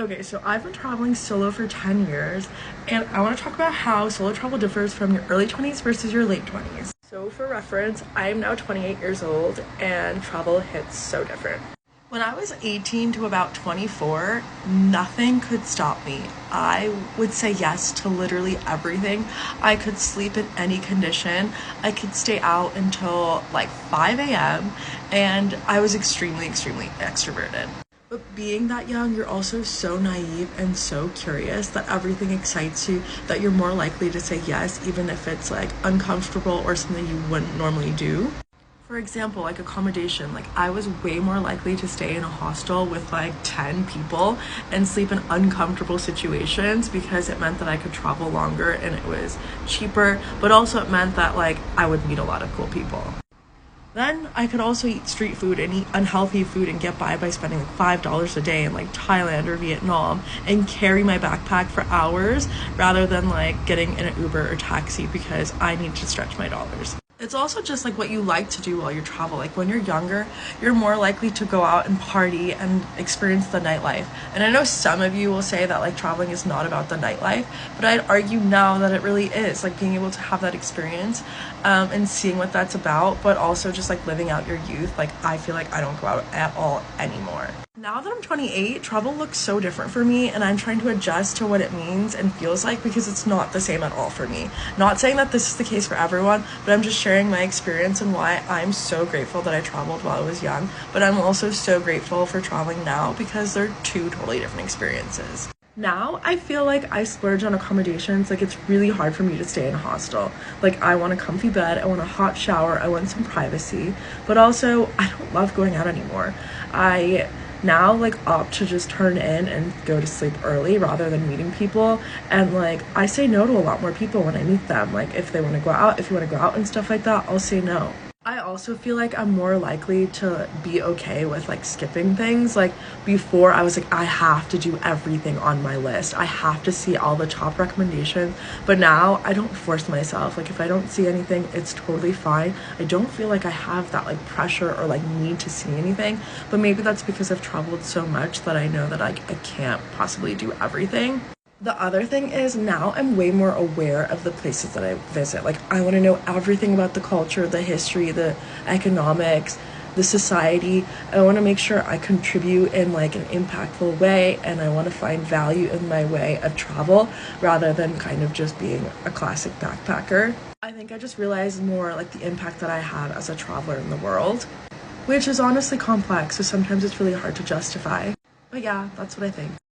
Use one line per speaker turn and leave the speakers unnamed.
Okay, so I've been traveling solo for 10 years, and I want to talk about how solo travel differs from your early 20s versus your late 20s. So for reference, I am now 28 years old, and travel hits so different. When I was 18 to about 24, nothing could stop me. I would say yes to literally everything. I could sleep in any condition. I could stay out until like 5 a.m. and I was extremely, extremely extroverted. But being that young, you're also so naive and so curious that everything excites you, that you're more likely to say yes, even if it's like uncomfortable or something you wouldn't normally do. For example, like accommodation, like I was way more likely to stay in a hostel with like 10 people and sleep in uncomfortable situations because it meant that I could travel longer and it was cheaper, but also it meant that like I would meet a lot of cool people. Then I could also eat street food and eat unhealthy food and get by spending like $5 a day in like Thailand or Vietnam and carry my backpack for hours rather than like getting in an Uber or taxi because I need to stretch my dollars. It's also just like what you like to do while you travel. Like when you're younger, you're more likely to go out and party and experience the nightlife. And I know some of you will say that like traveling is not about the nightlife, but I'd argue now that it really is. Like being able to have that experience and seeing what that's about, but also just like living out your youth. Like I feel like I don't go out at all anymore. Now that I'm 28, travel looks so different for me, and I'm trying to adjust to what it means and feels like because it's not the same at all for me. Not saying that this is the case for everyone, but I'm just sharing my experience and why I'm so grateful that I traveled while I was young, but I'm also so grateful for traveling now because they're two totally different experiences. Now I feel like I splurge on accommodations. Like it's really hard for me to stay in a hostel. Like I want a comfy bed, I want a hot shower, I want some privacy, but also I don't love going out anymore. I now like opt to just turn in and go to sleep early rather than meeting people, and like I say no to a lot more people when I meet them. Like if they want to go out, if you want to go out and stuff like that, I'll say no. I also feel like I'm more likely to be okay with like skipping things. Like before I was like, I have to do everything on my list. I have to see all the top recommendations. But now I don't force myself. Like if I don't see anything, it's totally fine. I don't feel like I have that like pressure or like need to see anything. But maybe that's because I've traveled so much that I know that I can't possibly do everything. The other thing is now I'm way more aware of the places that I visit. Like I want to know everything about the culture, the history, the economics, the society. I want to make sure I contribute in like an impactful way, and I want to find value in my way of travel rather than kind of just being a classic backpacker. I think I just realized more like the impact that I had as a traveler in the world, which is honestly complex, so sometimes it's really hard to justify. But yeah, that's what I think.